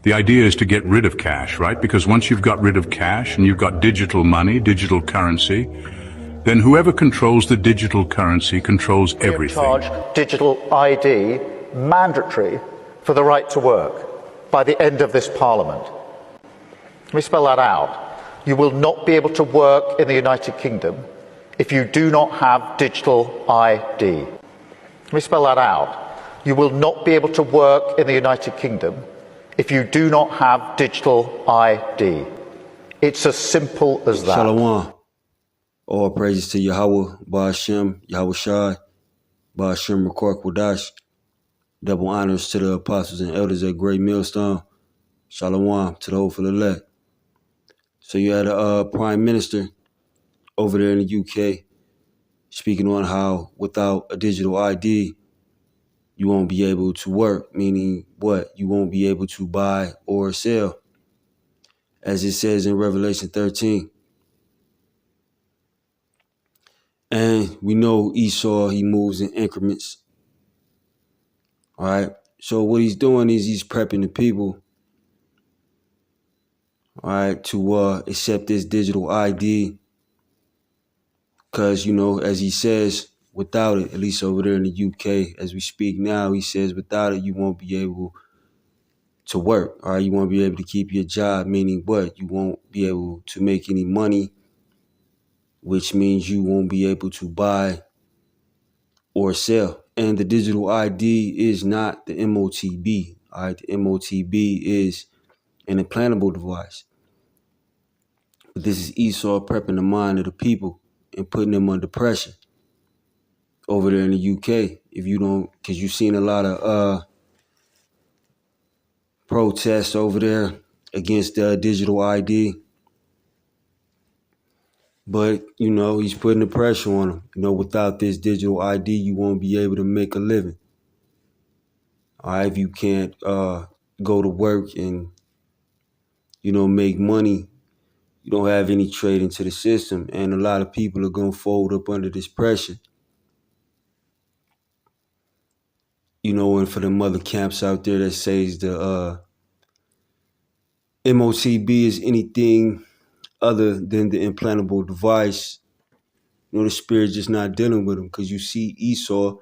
The idea is to get rid of cash, right? Because once you've got rid of cash and you've got digital money, digital currency, then whoever controls the digital currency controls everything. Charge digital ID mandatory for the right to work by the end of this Parliament. Let me spell that out. You will not be able to work in the United Kingdom if you do not have digital ID. Let me spell that out. You will not be able to work in the United Kingdom if you do not have digital ID. It's as simple as that. Shalom. All praises to Yahweh, Ba'ashem, Yahweh Shai, Ba'ashem, Rakor Kodash. Double honors to the apostles and elders at Great Millstone. Shalom to the hopeful elect. So you had a prime minister over there in the UK speaking on how without a digital ID, you won't be able to work, meaning what? You won't be able to buy or sell. As it says in Revelation 13. And we know Esau, he moves in increments. All right. So what he's doing is he's prepping the people, all right, to accept this digital ID. Because, you know, as he says, without it, at least over there in the UK, as we speak now, he says without it, you won't be able to work. All right. You won't be able to keep your job, meaning what? You won't be able to make any money, which means you won't be able to buy or sell. And the digital ID is not the M.O.T.B. All right. The M.O.T.B. is an implantable device. But this is Esau prepping the mind of the people and putting them under pressure over there in the UK. If you don't, because you've seen a lot of protests over there against digital ID. But, you know, he's putting the pressure on them. You know, without this digital ID, you won't be able to make a living. All right, if you can't go to work and, you know, make money, you don't have any trade into the system. And a lot of people are going to fold up under this pressure. You know, and for the mother camps out there that says the M.O.T.B. is anything other than the implantable device, you know, the spirit's just not dealing with them, because you see Esau,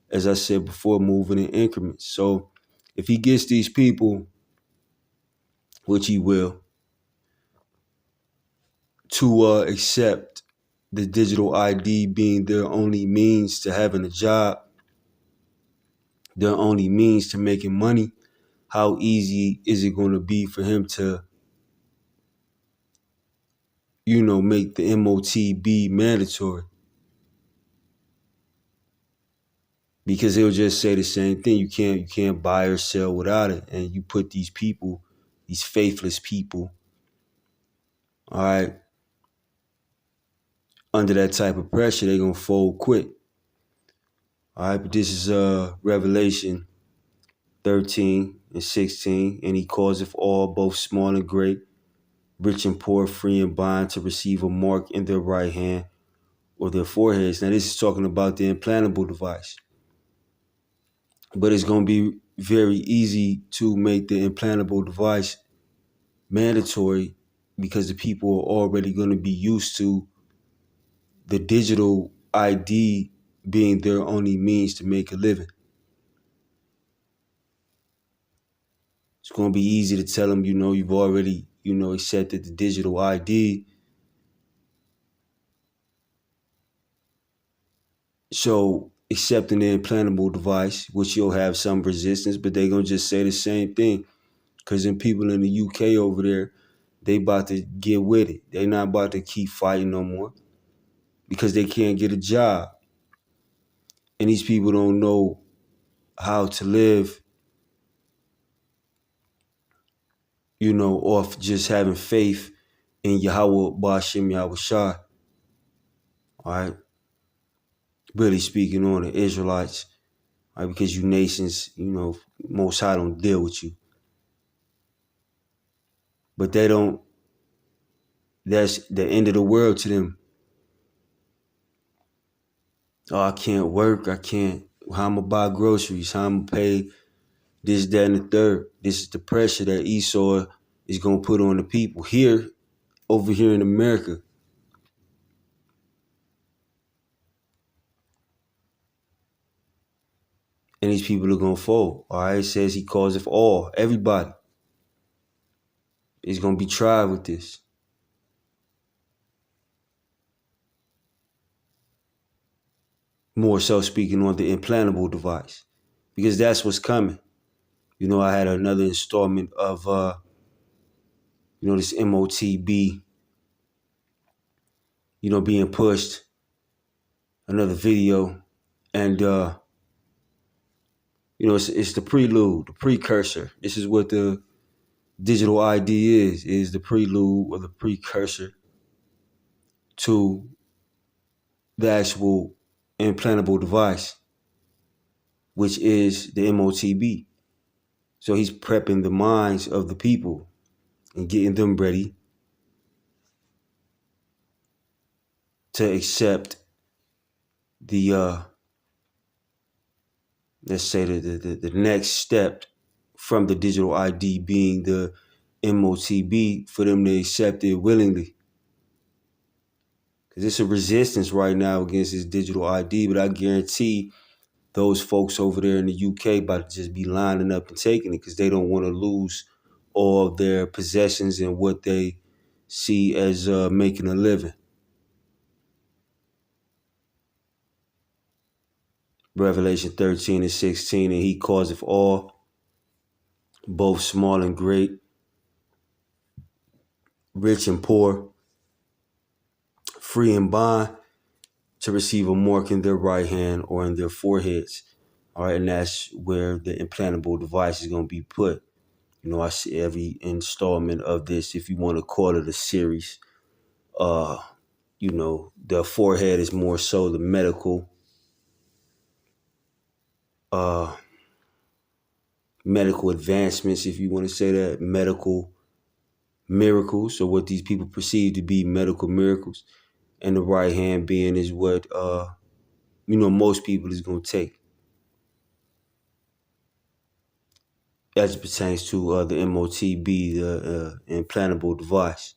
as I said before, moving in increments. So if he gets these people, which he will, to accept the digital ID being their only means to having a job, their only means to making money, how easy is it going to be for him to, you know, make the M.O.T.B. mandatory? Because he'll just say the same thing. You can't buy or sell without it. And you put these people, these faithless people, all right, under that type of pressure, they're gonna fold quick. All right, but this is Revelation 13 and 16, and he causeth all, both small and great, rich and poor, free and bond, to receive a mark in their right hand or their foreheads. Now, this is talking about the implantable device. But it's going to be very easy to make the implantable device mandatory, because the people are already going to be used to the digital ID being their only means to make a living. It's going to be easy to tell them, you know, you've already, you know, accepted the digital ID. So accepting the implantable device, which you'll have some resistance, but they're going to just say the same thing. Because then people in the UK over there, they about to get with it. They're not about to keep fighting no more, because they can't get a job. And these people don't know how to live, you know, off just having faith in Yahweh, Ba'ashem, Yahweh Shai. All right. Really speaking on the Israelites, all right, because you nations, you know, Most High don't deal with you. But they don't, that's the end of the world to them. Oh, I can't work. I can't, how I'm going to buy groceries, how I'm going to pay this, that, and the third. This is the pressure that Esau is going to put on the people here, over here in America. And these people are going to fold. All right, it says he calls it for all. Everybody is going to be tried with this. More so speaking on the implantable device, because that's what's coming. You know, I had another installment of, this M.O.T.B, being pushed, another video. And, it's the prelude, the precursor. This is what the digital ID is the prelude or the precursor to the actual implantable device, which is the M.O.T.B. So he's prepping the minds of the people and getting them ready to accept the let's say the next step from the digital ID being the M.O.T.B, for them to accept it willingly. Because it's a resistance right now against this digital ID, but I guarantee those folks over there in the UK about to just be lining up and taking it because they don't want to lose all their possessions and what they see as making a living. Revelation 13:16, and he causeth all, both small and great, rich and poor, free and bond, to receive a mark in their right hand or in their foreheads. All right, and that's where the implantable device is going to be put. I see every installment of this, if you want to call it a series. The forehead is more so the medical advancements, if you want to say that, medical miracles, or what these people perceive to be medical miracles. And the right hand being is what, most people is going to take as it pertains to the M.O.T.B, the implantable device.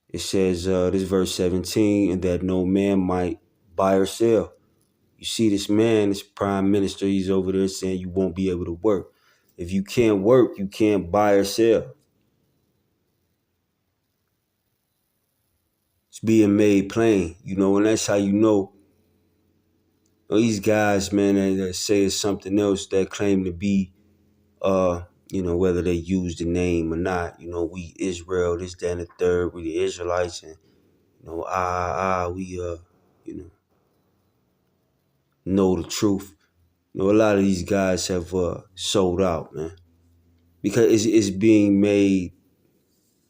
It says, this verse 17, and that no man might buy or sell. You see this man, this prime minister, he's over there saying you won't be able to work. If you can't work, you can't buy or sell. It's being made plain, and that's how these guys, man, that say it's something else, that claim to be, whether they use the name or not, we Israel, this, that, and the third, we the Israelites, and, we, know the truth. A lot of these guys have sold out, man, because it's being made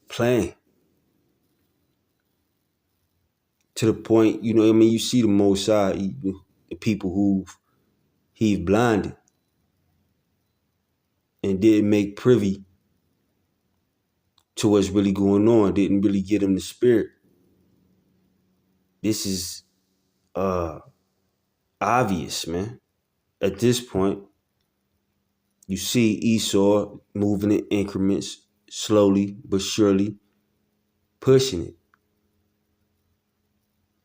plain to the point, you see the Most High, the people who he blinded and didn't make privy to what's really going on, didn't really get him the spirit. This is obvious, man. At this point, you see Esau moving in increments, slowly but surely pushing it.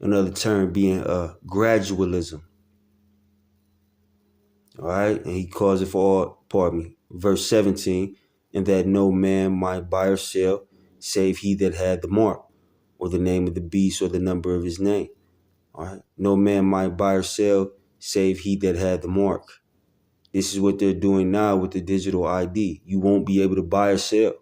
Another term being gradualism. All right, and he calls it for all, verse 17, and that no man might buy or sell, save he that had the mark, or the name of the beast, or the number of his name. All right, no man might buy or sell, save he that had the mark. This is what they're doing now with the digital ID. You won't be able to buy or sell.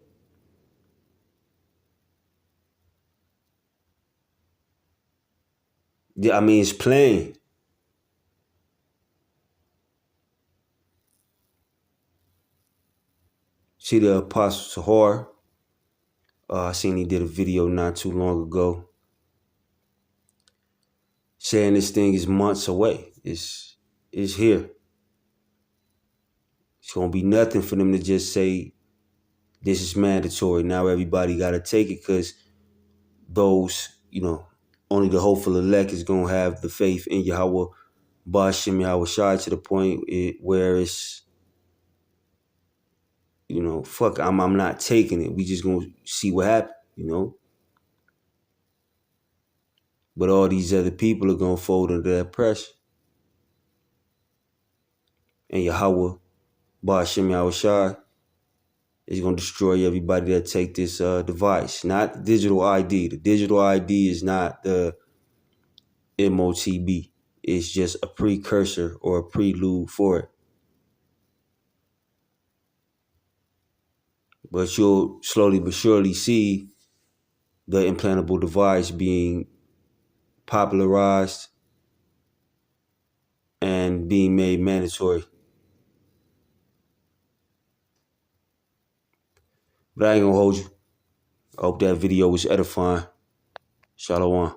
It's plain. See the Apostle Sahar. I seen he did a video not too long ago saying this thing is months away. It's here. It's going to be nothing for them to just say this is mandatory. Now everybody got to take it because those, only the hopeful elect is going to have the faith in Yahweh, Bashem, Yahweh Shai, to the point where it's you know, fuck, I'm not taking it. We just gonna see what happens, you know. But all these other people are gonna fold under that pressure. And Yahweh, Ba'ashem Yahushua, is gonna destroy everybody that take this device. Not the digital ID. The digital ID is not the M.O.T.B. It's just a precursor or a prelude for it. But you'll slowly but surely see the implantable device being popularized and being made mandatory. But I ain't gonna hold you. I hope that video was edifying. Shalom.